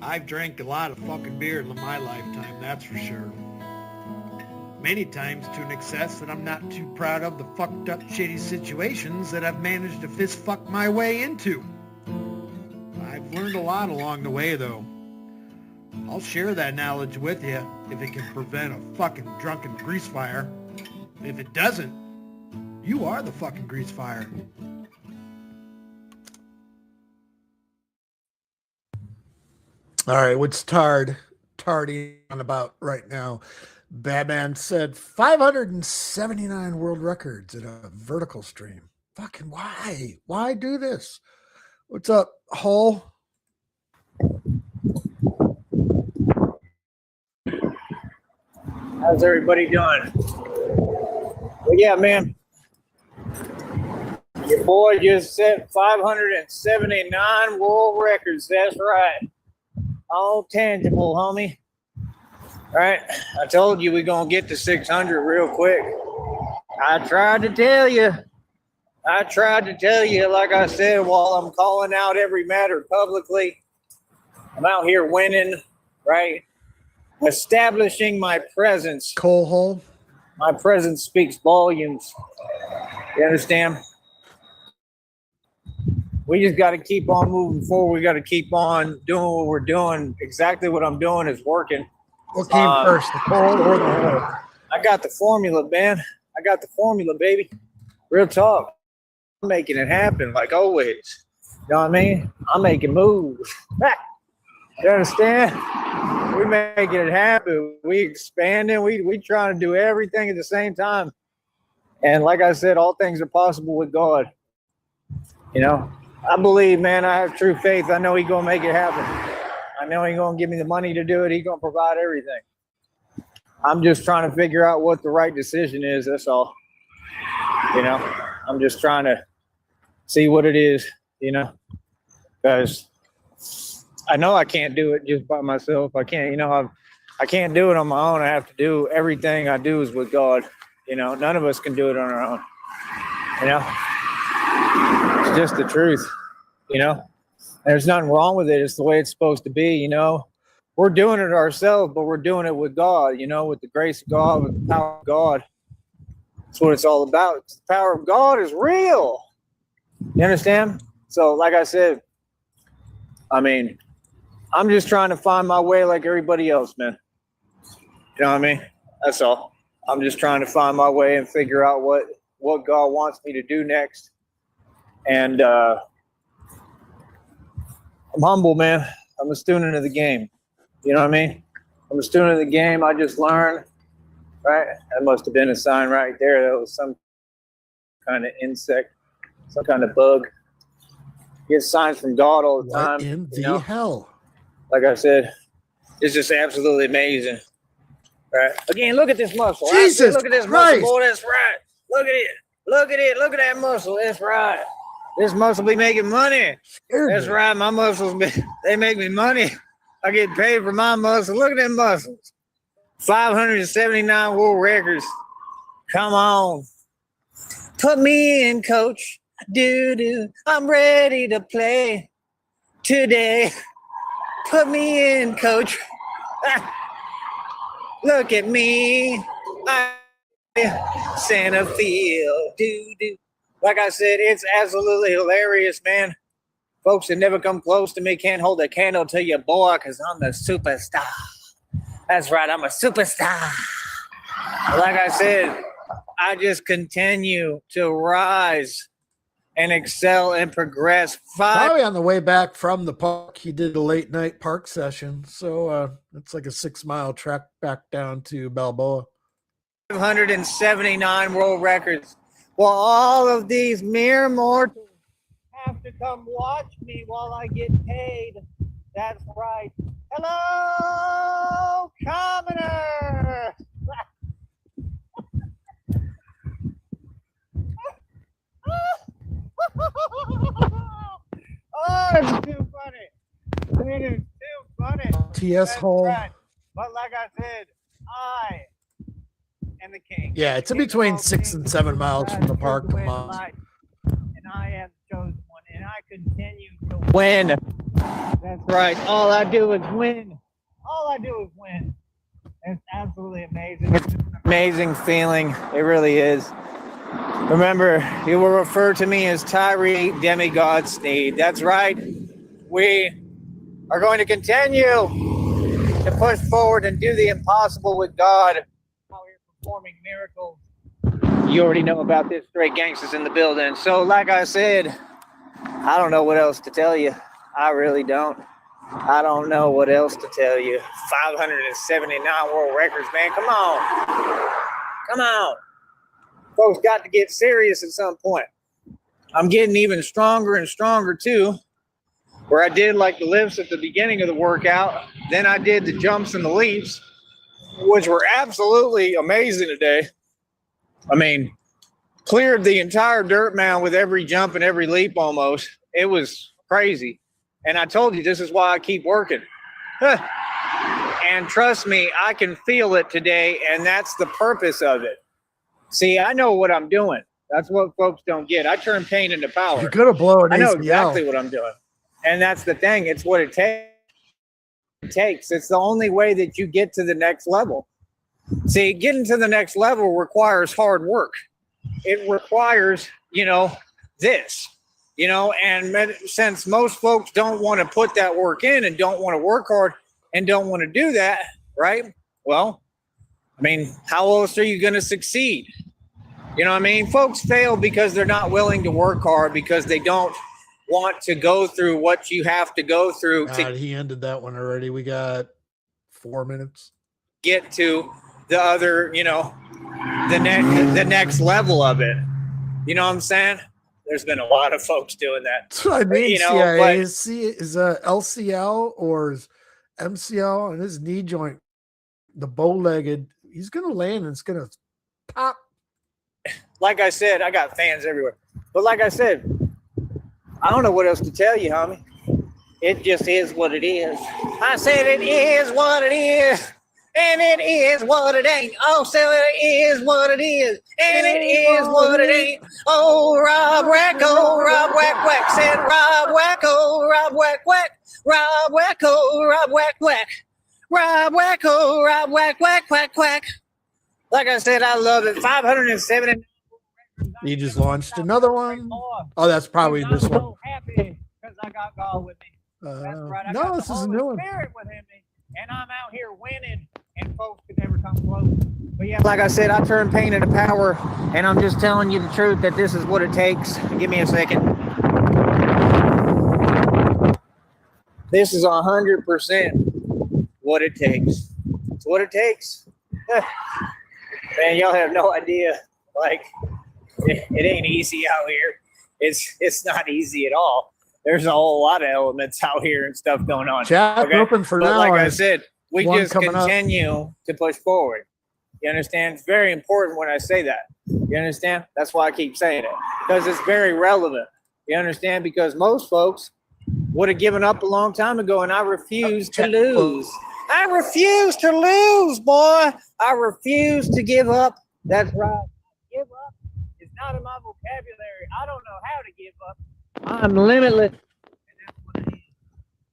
I've drank a lot of fucking beer in my lifetime, that's for sure. Many times to an excess that I'm not too proud of the fucked up shitty situations that I've managed to fist fuck my way into. I've learned a lot along the way though. I'll share that knowledge with you if it can prevent a fucking drunken grease fire. If it doesn't, you are the fucking grease fire. All right, what's Tardy on about right now? Batman said 579 world records in a vertical stream. Fucking why? Why do this? What's up, Hull? How's everybody doing? Well, yeah, man. Your boy just set 579 world records. That's right. All tangible, homie. All right. I told you we're going to get to 600 real quick. I tried to tell you. Like I said, while I'm calling out every matter publicly, I'm out here winning, right? Establishing my presence. Coal hole. My presence speaks volumes. You understand? We just got to keep on moving forward. We got to keep on doing what we're doing. Exactly what I'm doing is working. What came first, the coal or the hole? I got the formula, man. I got the formula, baby. Real talk. I'm making it happen like always. You know what I mean? I'm making moves. You understand? We making it happen. We expanding. We trying to do everything at the same time. And like I said, all things are possible with God. You know, I believe, man, I have true faith. I know he's going to make it happen. I know he's going to give me the money to do it. He's going to provide everything. I'm just trying to figure out what the right decision is. That's all. You know, I'm just trying to see what it is, you know, because I know I can't do it just by myself. I can't, you know, I can't do it on my own. I have to do everything I do is with God. You know, none of us can do it on our own. You know, it's just the truth, you know, there's nothing wrong with it. It's the way it's supposed to be. You know, we're doing it ourselves, but we're doing it with God, you know, with the grace of God, with the power of God. That's what it's all about. The power of God is real. You understand? So like I said, I mean, I'm just trying to find my way like everybody else, man. You know what I mean? That's all. I'm just trying to find my way and figure out what God wants me to do next. And I'm humble, man. I'm a student of the game. You know what I mean? I'm a student of the game. I just learned, right? That must have been a sign right there. That was some kind of insect, some kind of bug. Get signs from God all the time. What in the hell? Like I said, it's just absolutely amazing. Right. Again, look at this muscle. Jesus Look at this Christ. muscle, boy. That's right. Look at it. Look at it. Look at that muscle. That's right. This muscle be making money. That's right. My muscles, they make me money. I get paid for my muscle. Look at them muscles. 579 world records. Come on. Put me in, coach. Do. I'm ready to play today. Put me in, coach. Look at me. Santa Field. Do. Like I said, it's absolutely hilarious, man. Folks that never come close to me can't hold a candle to your boy because I'm the superstar. That's right, I'm a superstar. Like I said, I just continue to rise and excel and progress. Probably on the way back from the park, he did a late night park session. So it's like a 6-mile trek back down to Balboa. 579 world records. Well, all of these mere mortals have to come watch me while I get paid. That's right. Hello, commoner. Oh, it's too funny. It is too funny. TS hole. Right. But like I said, I am the king. Yeah, it's in between 6 and 7 miles from the park. Come on. And I am the chosen one, and I continue to win. That's right. All I do is win. All I do is win. It's absolutely amazing. It's an amazing feeling. It really is. Remember, you will refer to me as Tyree Demigod Sneed. That's right. We are going to continue to push forward and do the impossible with God. How we're performing miracles. You already know about this. Straight gangsters in the building. So, like I said, I don't know what else to tell you. I really don't. I don't know what else to tell you. 579 world records, man. Come on. Come on. Folks got to get serious at some point. I'm getting even stronger and stronger, too. Where I did like the lifts at the beginning of the workout. Then I did the jumps and the leaps, which were absolutely amazing today. I mean, cleared the entire dirt mound with every jump and every leap almost. It was crazy. And I told you, this is why I keep working. And trust me, I can feel it today, and that's the purpose of it. See, I know what I'm doing. That's what folks don't get. I turn pain into power. You're going to blow an ACL. I know exactly what I'm doing. And that's the thing. It's what it takes. It's the only way that you get to the next level. See, getting to the next level requires hard work. It requires, this. And since most folks don't want to put that work in and don't want to work hard and don't want to do that, right? Well, I mean, how else are you going to succeed? You know what I mean? Folks fail because they're not willing to work hard, because they don't want to go through what you have to go through. He ended that one already. We got 4 minutes. Get to the other, the next level of it. You know what I'm saying? There's been a lot of folks doing that. That's what I mean. CIA is LCL or is MCL and his knee joint, the bow-legged, he's going to land and it's going to pop. Like I said, I got fans everywhere. But like I said, I don't know what else to tell you, homie. It just is what it is. I said it is what it is. And it is what it ain't. Oh, so it is what it is. And it is what it ain't. Oh, Rob Wacko, Rob Whack Whack. Said Rob Wacko, Rob Whack Whack. Rob Wacko, Rob Whack Whack. Rob Wacko, Rob Whack Whack Whack Whack. Like I said, I love it. 570. You just launched another one? Oh, that's probably this one. I'm so happy because I got God with me. That's right. No, this is a new one. Spirit with him, and I'm out here winning, and folks could never come close. But yeah, like I said, I turn pain into power, and I'm just telling you the truth that this is what it takes. Give me a second. This is 100% what it takes. It's what it takes. Man, y'all have no idea. Like, it ain't easy out here. It's not easy at all. There's a whole lot of elements out here and stuff going on. Chat open for now. Like I said, we just continue to push forward. You understand? It's very important when I say that. You understand? That's why I keep saying it, because it's very relevant. You understand? Because most folks would have given up a long time ago, and I refuse to lose. I refuse to lose, boy. I refuse to give up. That's right. Give up is not in my vocabulary. I don't know how to give up. I'm limitless. And that's what it is.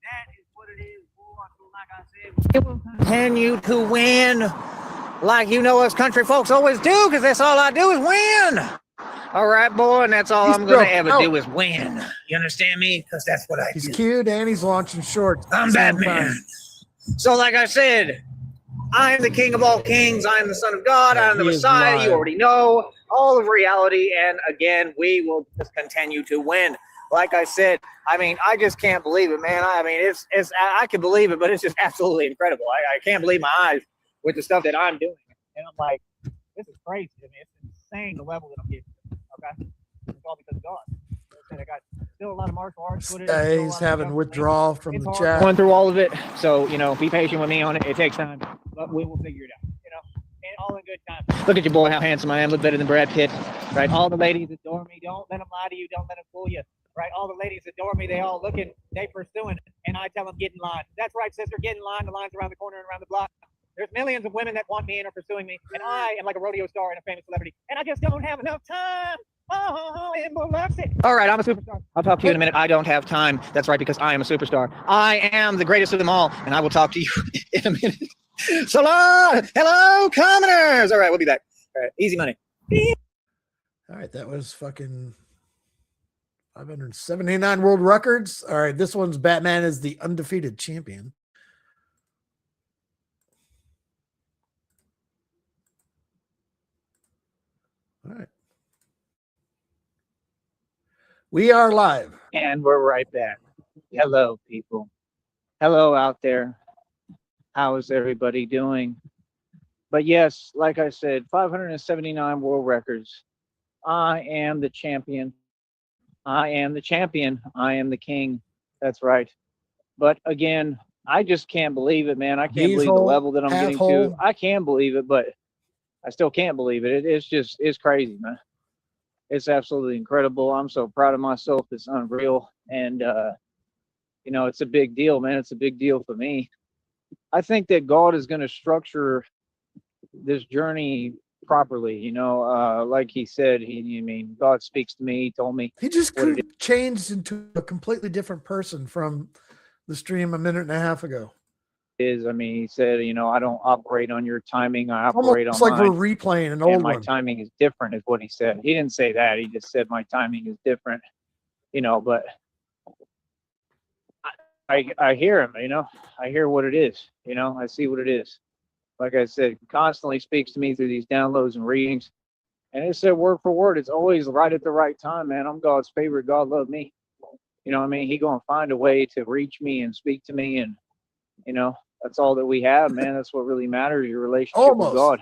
That is what it is, boy. So like I said, we will continue to win. Like us country folks always do, because that's all I do is win. All right, boy, and that's all I'm going to ever do is win. You understand me? Because that's what I do. He's cute, and he's launching shorts. I'm Batman. So like I said, I am the king of all kings. I am the son of God. I am the Messiah. You already know all of reality. And again, we will just continue to win. Like I said, I mean, I just can't believe it, man. I mean, I can believe it, but it's just absolutely incredible. I can't believe my eyes with the stuff that I'm doing. And I'm like, this is crazy. I mean, it's insane the level that I'm getting. Okay? It's all because of God. I got still a lot of martial arts footage. He's having withdrawal from the chat. Going through all of it. So, be patient with me on it. It takes time, but we will figure it out, and all in good time. Look at your boy, how handsome I am. Look better than Brad Pitt, right? All the ladies adore me. Don't let them lie to you. Don't let them fool you, right? All the ladies adore me. They all looking, they pursuing, and I tell them, get in line. That's right, sister, get in line. The line's around the corner and around the block. There's millions of women that want me and are pursuing me, and I am like a rodeo star and a famous celebrity, and I just don't have enough time. All right, I'm a superstar. I'll talk to you in a minute. I don't have time. That's right, because I am a superstar. I am the greatest of them all, and I will talk to you in a minute. So long. Hello, commoners. All right, we'll be back. All right, easy money. All right, that was fucking 579 world records. All right, this one's Batman is the undefeated champion. All right. We are live. And we're right back. Hello, people. Hello out there. How is everybody doing? But yes, like I said, 579 world records. I am the champion. I am the champion. I am the king. That's right. But again, I just can't believe it, man. I can't believe the level that I'm getting to. I can believe it, but I still can't believe it. It's crazy, man. It's absolutely incredible. I'm so proud of myself. It's unreal. And, you know, it's a big deal, man. It's a big deal for me. I think that God is going to structure this journey properly. You know, like he said, God speaks to me. He told me. He just changed into a completely different person from the stream a minute and a half ago. He said, you know, I don't operate on your timing. I operate on mine. Like we're replaying an old one. My timing is different, is what he said. He didn't say that. He just said my timing is different, you know, but I hear him, you know, I hear what it is, you know, I see what it is. Like I said, constantly speaks to me through these downloads and readings. And it said word for word, it's always right at the right time, man. I'm God's favorite. God loved me. You know what I mean? He going to find a way to reach me and speak to me. And, you know, that's all that we have, man. That's what really matters, your relationship with God.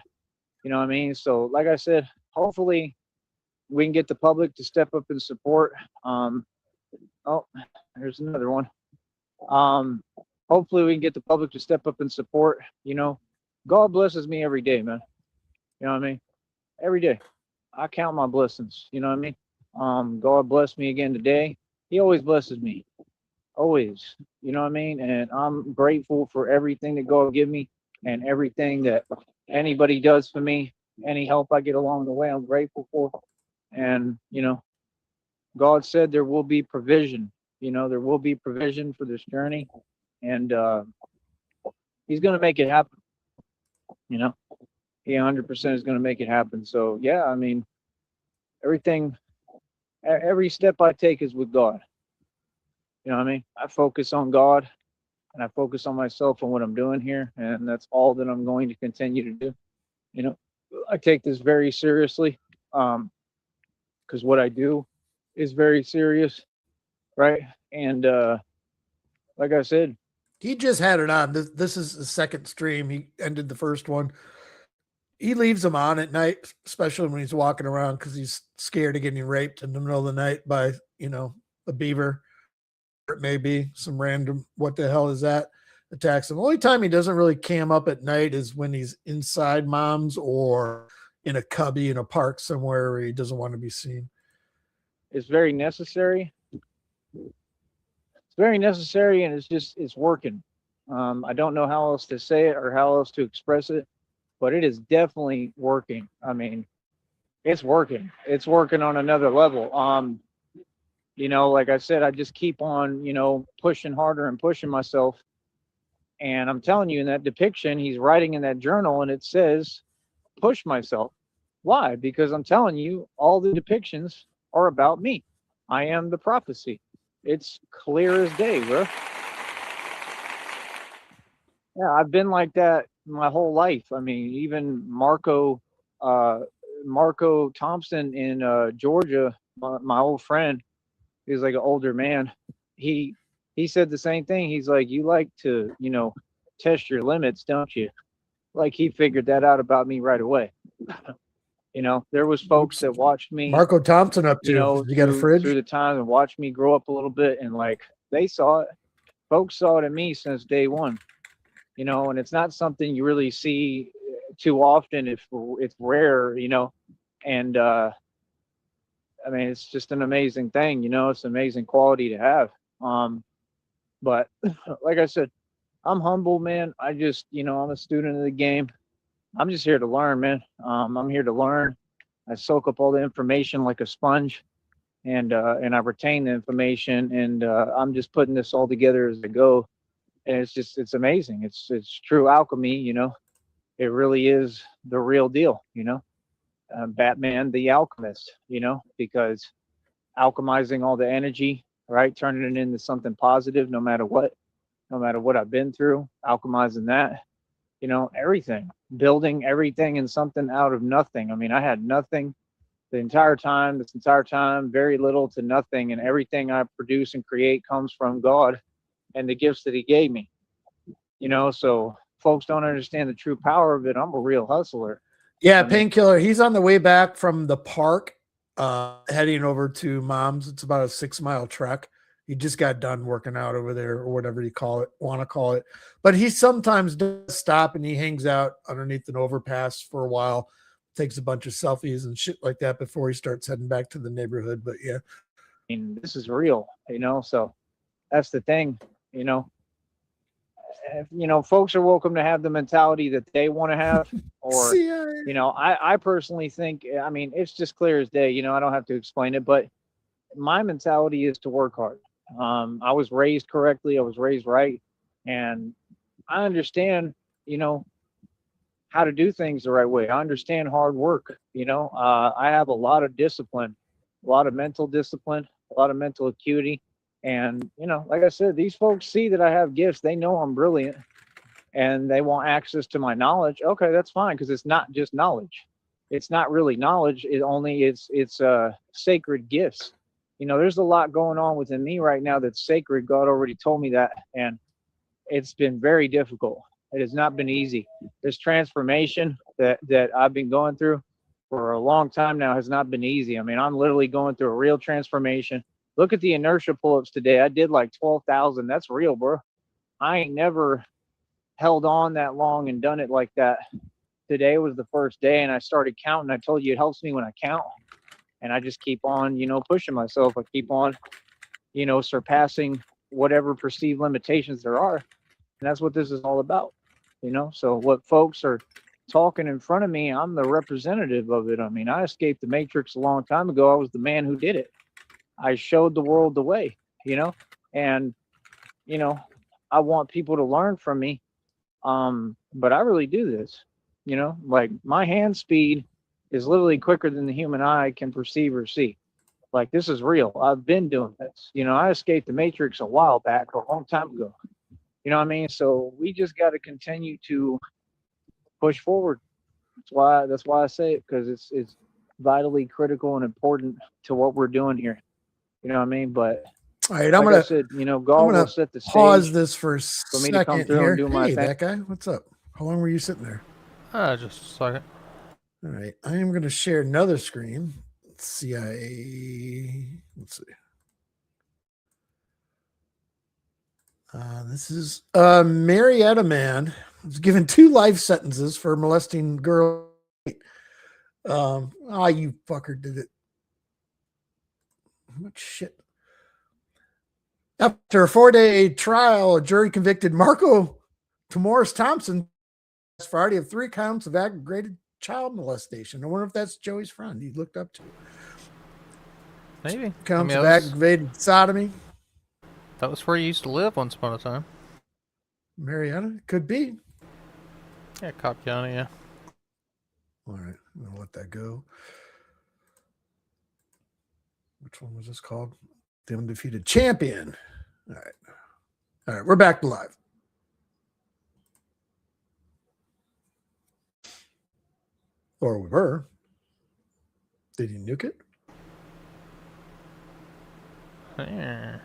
You know what I mean? So, like I said, hopefully we can get the public to step up and support. Oh, there's another one. Hopefully we can get the public to step up and support. You know, God blesses me every day, man. You know what I mean? Every day. I count my blessings. You know what I mean? God blessed me again today. He always blesses me. Always. You know what I mean? And I'm grateful for everything that God give me and everything that anybody does for me. Any help I get along the way, I'm grateful for. And, you know, God said there will be provision. You know, there will be provision for this journey. And he's going to make it happen. You know, he 100% is going to make it happen. So, yeah, I mean, every step I take is with God. You know what I mean? I focus on God and I focus on myself and what I'm doing here. And that's all that I'm going to continue to do. You know, I take this very seriously because what I do is very serious. Right. And like I said, he just had it on. This is the second stream. He ended the first one. He leaves them on at night, especially when he's walking around because he's scared of getting raped in the middle of the night by, you know, a beaver. Or it may be some random, what the hell is that? Attacks him. The only time he doesn't really cam up at night is when he's inside mom's or in a cubby in a park somewhere where he doesn't want to be seen. It's very necessary. It's very necessary, and it's working. I don't know how else to say it or how else to express it, but it is definitely working. I mean, it's working. It's working on another level. You know, like I said, I just keep on, you know, pushing harder and pushing myself. And I'm telling you, in that depiction, he's writing in that journal, and it says, push myself. Why? Because I'm telling you, all the depictions are about me. I am the prophecy. It's clear as day, bro. Yeah, I've been like that my whole life. I mean, even Marco Thompson in Georgia, my old friend, he's like an older man. He said the same thing. He's like, you like to, you know, test your limits, don't you? Like he figured that out about me right away. You know, there was folks that watched me. Marco Thompson up to, you know, you got a fridge? Through the time and watched me grow up a little bit, and like they saw it. Folks saw it in me since day one. You know, and it's not something you really see too often. It's rare, you know, and I mean, it's just an amazing thing, you know, it's an amazing quality to have. But like I said, I'm humble, man. I just, I'm a student of the game. I'm just here to learn, man. I'm here to learn. I soak up all the information like a sponge, and I retain the information, and I'm just putting this all together as I go. And it's amazing. It's true alchemy, It really is the real deal, Batman the alchemist, because alchemizing all the energy, right, turning it into something positive, no matter what I've been through, alchemizing that, everything, building everything in something out of nothing. I mean, I had nothing this entire time, very little to nothing, and everything I produce and create comes from God and the gifts that He gave me. So folks don't understand the true power of it. I'm a real hustler. Yeah, Painkiller. He's on the way back from the park, heading over to Mom's. It's about a 6-mile trek. He just got done working out over there, or whatever you want to call it. But he sometimes does stop and he hangs out underneath an overpass for a while, takes a bunch of selfies and shit like that before he starts heading back to the neighborhood. But yeah, I mean, this is real, so that's the thing, folks are welcome to have the mentality that they want to have, or, I personally think, I mean, it's just clear as day, I don't have to explain it, but my mentality is to work hard. I was raised correctly. I was raised right. And I understand, how to do things the right way. I understand hard work. I have a lot of discipline, a lot of mental discipline, a lot of mental acuity. And, like I said, these folks see that I have gifts. They know I'm brilliant and they want access to my knowledge. Okay, that's fine. Cause it's not just knowledge. It's not really knowledge. It's sacred gifts. There's a lot going on within me right now that's sacred. God already told me that. And it's been very difficult. It has not been easy. This transformation that I've been going through for a long time now has not been easy. I mean, I'm literally going through a real transformation. Look at the inertia pull-ups today. I did like 12,000. That's real, bro. I ain't never held on that long and done it like that. Today was the first day, and I started counting. I told you it helps me when I count. And I just keep on, pushing myself. I keep on, surpassing whatever perceived limitations there are. And that's what this is all about, So what folks are talking in front of me, I'm the representative of it. I mean, I escaped the Matrix a long time ago. I was the man who did it. I showed the world the way, and, I want people to learn from me. But I really do this, like my hand speed is literally quicker than the human eye can perceive or see. Like, this is real. I've been doing this. I escaped the Matrix a while back, a long time ago. You know what I mean? So we just got to continue to push forward. That's why I say it, because it's vitally critical and important to what we're doing here. You know what I mean? But all right, I'm gonna God will set the stage. Pause this for a me to come second through here. and do my Hey, thing. that guy, what's up? How long were you sitting there? Just a second. All right, I am going to share another screen. CIA. Let's see. This is Marietta man was given 2 life sentences for molesting girl. You fucker did it. What shit? After a 4-day trial, a jury convicted Marco Tamoris Thompson Friday of 3 counts of aggravated child molestation. I wonder if that's Joey's friend he looked up to. Maybe. Counts of aggravated sodomy. That was where he used to live once upon a time. Marietta? Could be. Yeah, Cobb County, yeah. All right, I'm going to let that go. Which one was this called? The Undefeated Champion. All right. All right, we're back to live. Or we were. Did he nuke it? Yeah.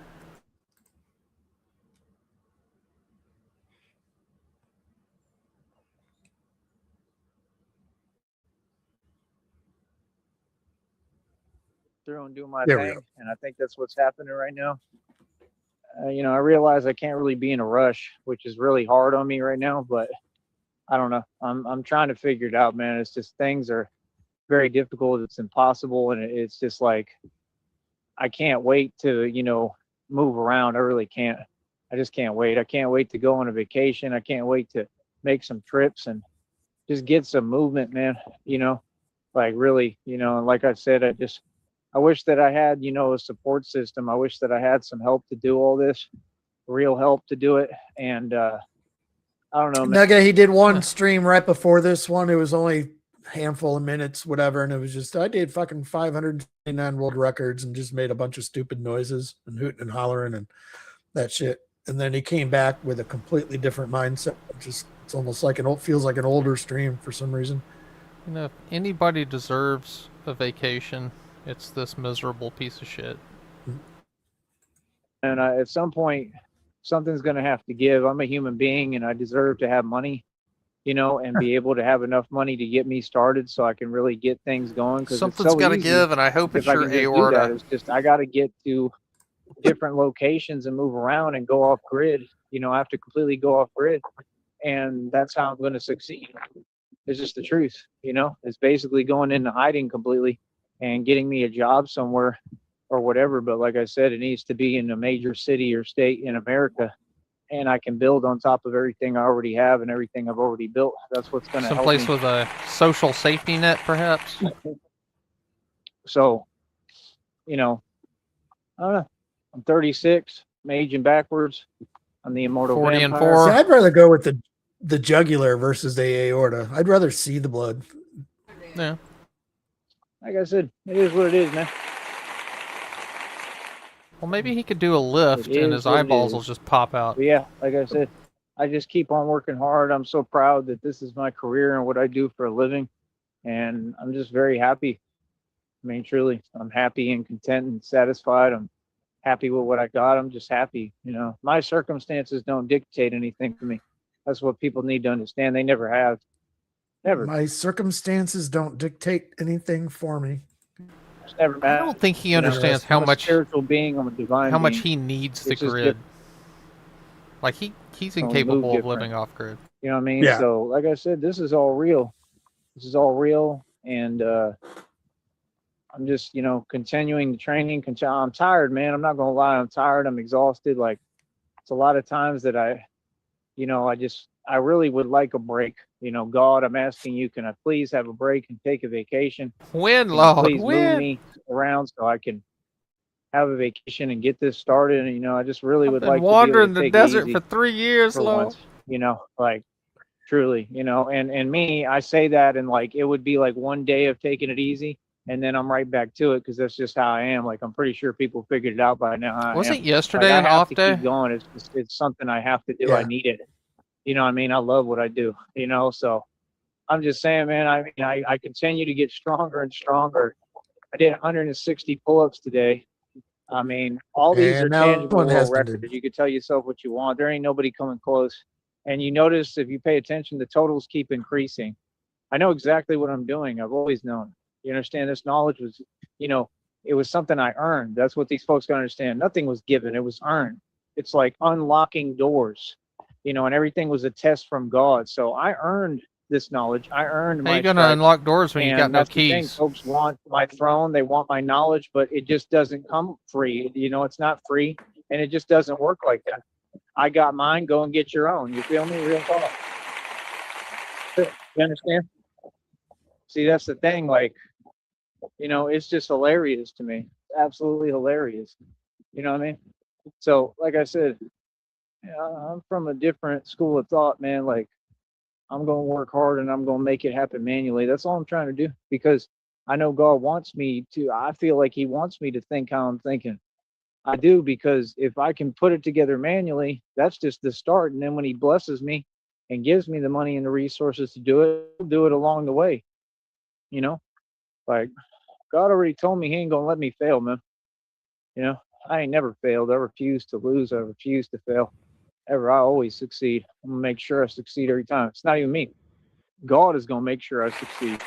Through and do my thing, and I think that's what's happening right now. I realize I can't really be in a rush, which is really hard on me right now, but I don't know. I'm trying to figure it out, man. It's just things are very difficult. It's impossible, and it's just like I can't wait to move around. I really can't. I just can't wait. I can't wait to go on a vacation. I can't wait to make some trips and just get some movement, man. You know, like really, and like I said, I wish that I had, a support system. I wish that I had some help to do all this, real help to do it. And I don't know, man. Nugget, he did one stream right before this one. It was only a handful of minutes, whatever. And it was just, I did fucking 529 world records and just made a bunch of stupid noises and hooting and hollering and that shit. And then he came back with a completely different mindset. It's almost like feels like an older stream for some reason. If anybody deserves a vacation, it's this miserable piece of shit. And at some point, something's going to have to give. I'm a human being and I deserve to have money, and be able to have enough money to get me started so I can really get things going. Something's got to give, and I hope it's your aorta. It's just, I got to get to different locations and move around and go off grid. I have to completely go off grid. And that's how I'm going to succeed. It's just the truth, It's basically going into hiding completely and getting me a job somewhere or whatever. But like I said, it needs to be in a major city or state in America. And I can build on top of everything I already have and everything I've already built. That's what's going to help me. Someplace with a social safety net, perhaps? So, I don't know. I'm 36, I'm aging backwards. I'm the immortal 40 vampire. and 4. See, I'd rather go with the jugular versus the aorta. I'd rather see the blood. Yeah. Like I said, it is what it is, man. Well, maybe he could do a lift and his eyeballs will just pop out. But yeah, like I said, I just keep on working hard. I'm so proud that this is my career and what I do for a living. And I'm just very happy. I mean, truly, I'm happy and content and satisfied. I'm happy with what I got. I'm just happy. My circumstances don't dictate anything for me. That's what people need to understand. They never have. Never. My circumstances don't dictate anything for me. It's never I don't think he understands how much spiritual being. I'm a divine how much being. he needs the It's just grid. Like he's incapable of living off grid. You know what I mean? Yeah. So, like I said, this is all real. This is all real, and I'm just, continuing the training. I'm tired, man. I'm not gonna lie. I'm tired. I'm exhausted. Like, it's a lot of times that I really would like a break. God, I'm asking you, can I please have a break and take a vacation? When, Can you Lord, please move when? me around so I can have a vacation and get this started? And, I just really would like to wandering the take it desert easy for 3 years, for Lord. once, like truly, and me, I say that, and like it would be like one day of taking it easy, and then I'm right back to it because that's just how I am. Like, I'm pretty sure people figured it out by now. Wasn't yesterday an off day? Keep going. It's something I have to do. Yeah. I need it. You know what I mean? I love what I do. So I'm just saying, man. I continue to get stronger and stronger. I did 160 pull-ups today. I mean, all these are tangible world records. You could tell yourself what you want. There ain't nobody coming close. And you notice, if you pay attention, the totals keep increasing. I know exactly what I'm doing. I've always known. You understand? This knowledge was, it was something I earned. That's what these folks gotta understand. Nothing was given. It was earned. It's like unlocking doors, and everything was a test from God. So I earned this knowledge. I earned my. How you gonna unlock doors when you got no keys? The thing. Folks want my throne. They want my knowledge, but it just doesn't come free. It's not free, and it just doesn't work like that. I got mine. Go and get your own. You feel me? Real talk. You understand? See, that's the thing. Like, it's just hilarious to me. Absolutely hilarious. You know what I mean? So, like I said, I'm from a different school of thought, man. Like, I'm going to work hard and I'm going to make it happen manually. That's all I'm trying to do, because I know God wants me to. I feel like he wants me to think how I'm thinking. I do, because if I can put it together manually, that's just the start. And then when he blesses me and gives me the money and the resources to do it, I'll do it along the way. Like, God already told me he ain't going to let me fail, man. I ain't never failed. I refuse to lose. I refuse to fail. Ever. I always succeed. I'm going to make sure I succeed every time. It's not even me. God is going to make sure I succeed.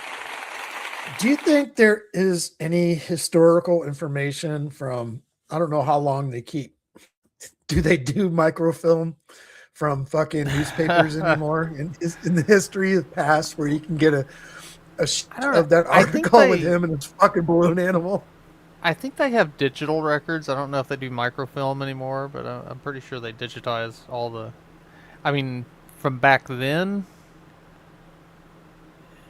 Do you think there is any historical information from, I don't know how long they keep, do they do microfilm from fucking newspapers anymore in the history of the past, where you can get a of that article with him and his fucking balloon animal? I think they have digital records. I don't know if they do microfilm anymore, but I'm pretty sure they digitize all the. I mean, from back then.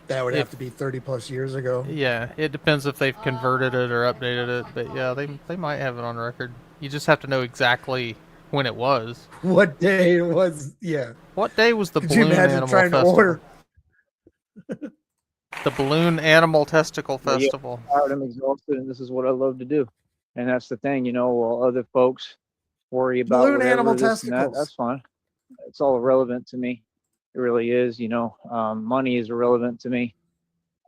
That would have to be 30 plus years ago. Yeah, it depends if they've converted it or updated it, but yeah, they might have it on record. You just have to know exactly when it was. What day it was? Yeah. What day was the Could you balloon imagine animal trying festival? to order? The balloon animal testicle festival. Yeah, I'm exhausted, and this is what I love to do. And that's the thing, you know. While other folks worry about Balloon whatever animal this and that, testicles. that's fine. It's all irrelevant to me. It really is. You know, money is irrelevant to me.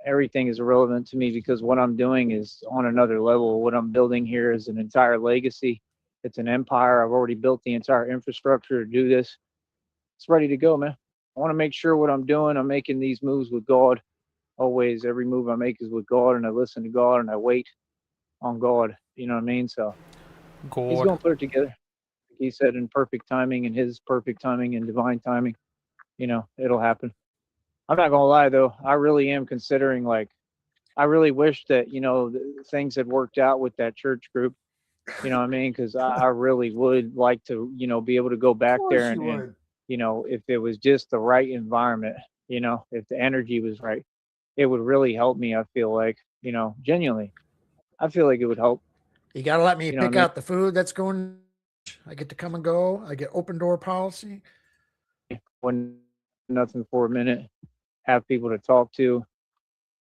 Everything is irrelevant to me because what I'm doing is on another level. What I'm building here is an entire legacy. It's an empire. I've already built the entire infrastructure to do this. It's ready to go, man. I want to make sure what I'm doing, I'm making these moves with God. Always, every move I make is with God, and I listen to God, and I wait on God. You know what I mean? So He's going to put it together. He said in perfect timing, and His perfect timing and divine timing, you know, it'll happen. I'm not gonna lie though, I really am considering, like, I really wish that, you know, things had worked out with that church group. You know what I mean? Because I really would like to, you know, be able to go back there and, you know, if it was just the right environment, you know, if the energy was right, it would really help me. I feel like, you know, genuinely, I feel like it would help. You got to let me You know pick what I mean? out the food that's going. I get to come and go. I get open door policy. When nothing for a minute, have people to talk to.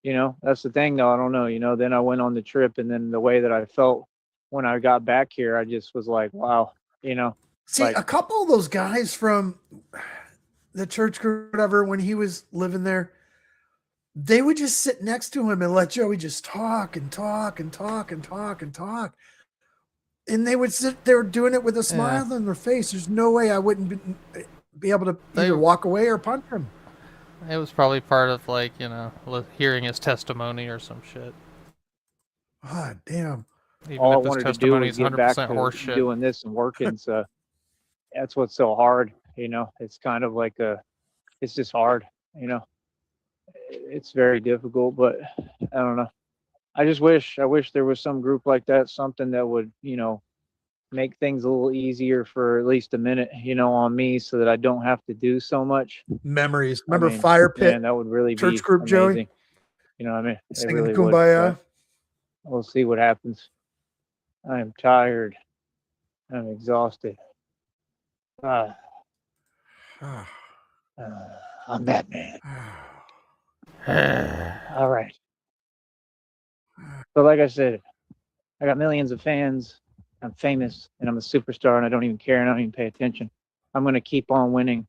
You know, that's the thing though. I don't know, you know, then I went on the trip, and then the way that I felt when I got back here, I just was like, wow, you know. See, like, a couple of those guys from the church group, whatever, when he was living there, they would just sit next to him and let Joey just talk and talk and talk and talk and talk. And they would sit there doing it with a smile on their face. There's no way I wouldn't be able to either walk away or punch him. It was probably part of, like, you know, hearing his testimony or some shit. God damn. Even all I if his wanted to do testimony was is get back 100% to horseshit. doing this and working. So that's what's so hard, you know. It's kind of like it's just hard, you know. It's very difficult, but I don't know. I wish there was some group like that, something that would, you know, make things a little easier for at least a minute, you know, on me, so that I don't have to do so much. Memories. Remember I mean, Fire Pit? Man, that would really church be group, amazing. Joey? You know what I mean? It Singing really Kumbaya. would. We'll see what happens. I am tired. I'm exhausted. I'm Batman. All right. But like I said, I got millions of fans. I'm famous, and I'm a superstar, and I don't even care, and I don't even pay attention. I'm going to keep on winning,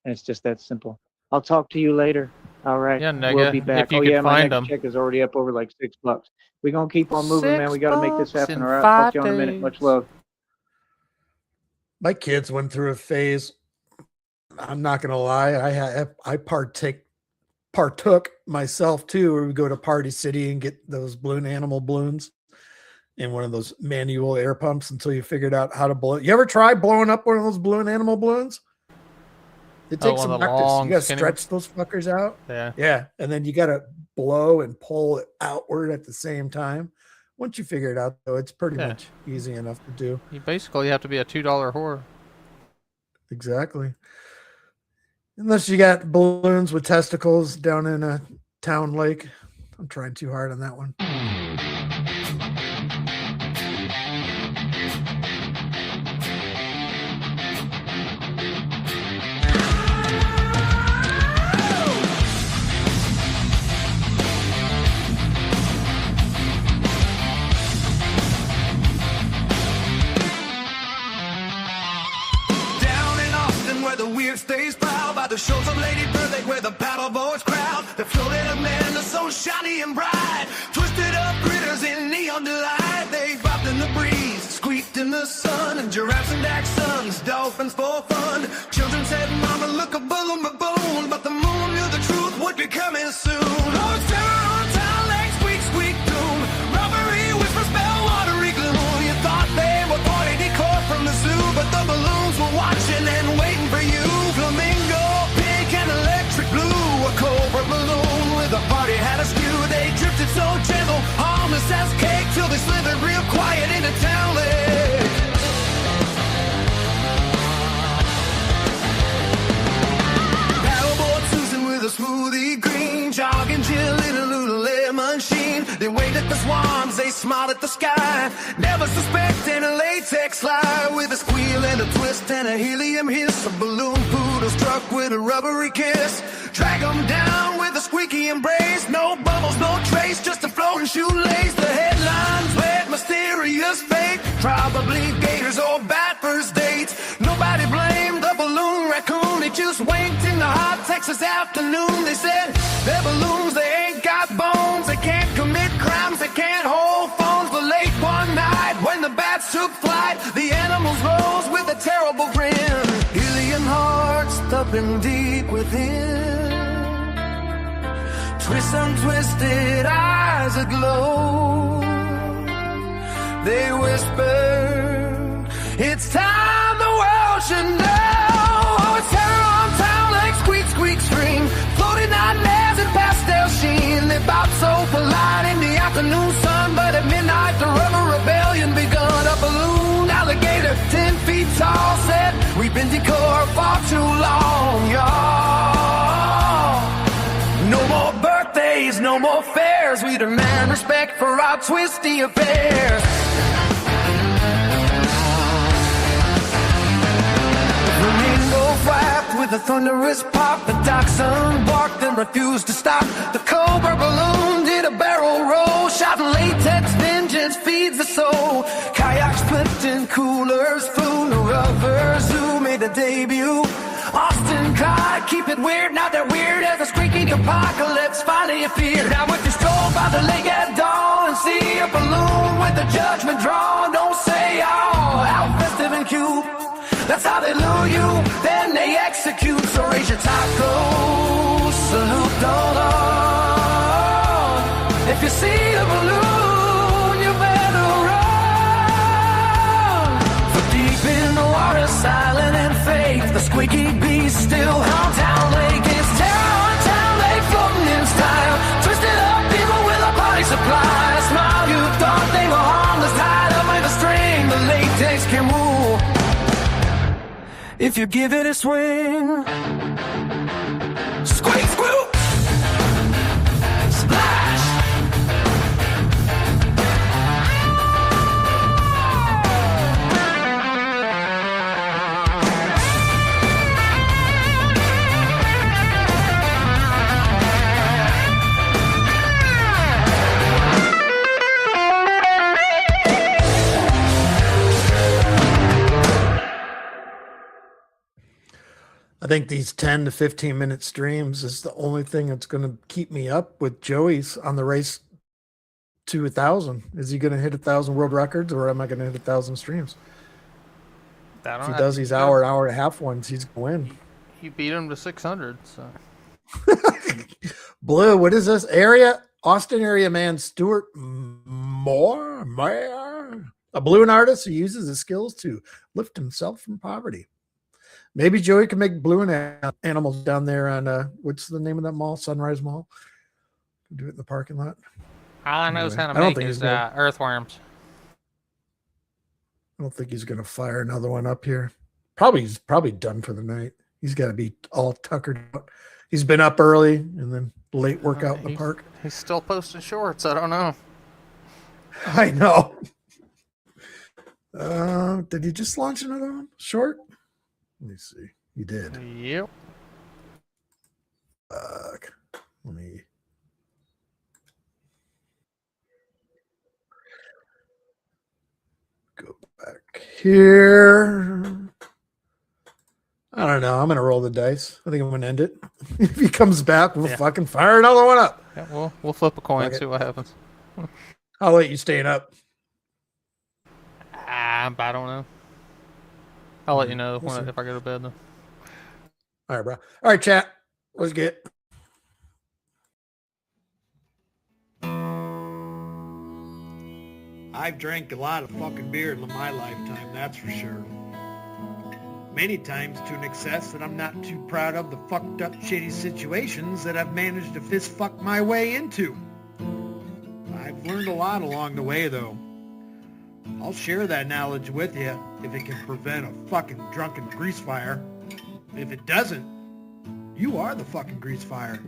and it's just that simple. I'll talk to you later. All right. Yeah, nigga, we'll be back. if you Oh, could yeah, my find next them. check is already up over like $6. We're going to keep on moving, man. We got to make this $6 happen. in All right. 5 Talk to you in a minute. days. Much love. My kids went through a phase. I'm not going to lie. I partook myself too, where we go to Party City and get those balloon animal balloons in one of those manual air pumps until you figured out how to blow. You ever try blowing up one of those balloon animal balloons? It takes some practice. You got to stretch those fuckers out. Yeah. Yeah. And then you got to blow and pull it outward at the same time. Once you figure it out, though, it's pretty much easy enough to do. You basically have to be a $2 whore. Exactly. Unless you got balloons with testicles down in a town lake. I'm trying too hard on that one. Stays proud by the shores of Lady Bird, where the paddle boys crowd. The floated up men are so shiny and bright, twisted up critters in neon delight. They bobbed in the breeze, squeaked in the sun, and giraffes and dachshunds, dolphins for fun. Children said, "Mama, look a balloon, baboon," but the moon knew the truth would be coming soon. Oh, terror on town lake, squeak, squeak, doom. Robbery, whisper, spell, watery gloom. You thought they were party decor from the zoo, but the balloons were watching and waiting for you. Flamingo, pink and electric blue, a cobra balloon with a party hat askew. They drifted so gentle, harmless as cake, till they slithered smile at the sky. Never suspecting a latex lie with a squeal and a twist and a helium hiss. A balloon poodle struck with a rubbery kiss. Drag 'em down with a squeaky embrace. No bubbles, no trace, just a floating shoelace. The headlines read mysterious fate. Probably gators or bad first dates. Nobody blamed the balloon raccoon. It just winked in the hot Texas afternoon. They said they're balloons, they ain't got bones. They can't commit crimes, they can't hold phones. But late one night when the bats took flight, the animals rose with a terrible grin. Helium hearts thumping deep within. Twist untwisted eyes aglow. They whisper, it's time the world should know. Oh, it's terror on town like squeak, squeak, scream. Floating nightmares in pastel sheen. They bob so polite in the afternoon sun, but at midnight the rubber rebellion begun. A balloon alligator 10 feet tall said, we've been decor far too long, y'all. No more birthdays, no more fairs. We demand respect for our twisty affairs. Flapped with a thunderous pop. The dachshund barked and refused to stop. The cobra balloon did a barrel roll. Shouting latex vengeance feeds the soul. Kayaks flipped in coolers flew. No rubber zoo made a debut. Austin Clyde, keep it weird, not that weird as a squeaky apocalypse finally appeared. Now if you stroll by the lake at dawn and see a balloon with the judgment drawn, don't say, oh, how festive and cute. That's how they lure you, then they execute. So raise your tacos, salute on. If you see a balloon, you better run. For deep in the water, silent and fake, the squeaky beast still haunts town lake. It's terror on town lake, floating in style. Twisted up people with a party supply. A smile you thought they were harmless, tied up with a string. The latex can move if you give it a swing. Squeak, squeak, splash. I think these 10 to 15 minute streams is the only thing that's going to keep me up with Joey's on the race to 1,000. Is he going to hit 1,000 world records, or am I going to hit 1,000 streams? If he does these hour and a half ones, he's going to win. You beat him to 600, so. Blue, what is this area? Austin area man, Stuart Moore, a balloon artist who uses his skills to lift himself from poverty. Maybe Joey can make balloon animals down there on what's the name of that mall? Sunrise Mall. Do it in the parking lot. All I know is how to make is earthworms. I don't think he's gonna fire another one up here. He's probably done for the night. He's got to be all tuckered out. He's been up early and then late workout in the park. He's still posting shorts. I don't know. I know. Did he just launch another one? Short? Let me see. He did. Yep. Fuck. Let me. Go back here. I don't know. I'm going to roll the dice. I think I'm going to end it. If he comes back, we'll fucking fire another one up. Yeah, we'll flip a coin, see what happens. I'll let you stay up. I don't know. I'll let you know if I go to bed, though. All right, bro. All right, chat. Let's get. I've drank a lot of fucking beer in my lifetime, that's for sure. Many times to an excess that I'm not too proud of the fucked up shitty situations that I've managed to fist fuck my way into. I've learned a lot along the way, though. I'll share that knowledge with you if it can prevent a fucking drunken grease fire. If it doesn't, you are the fucking grease fire.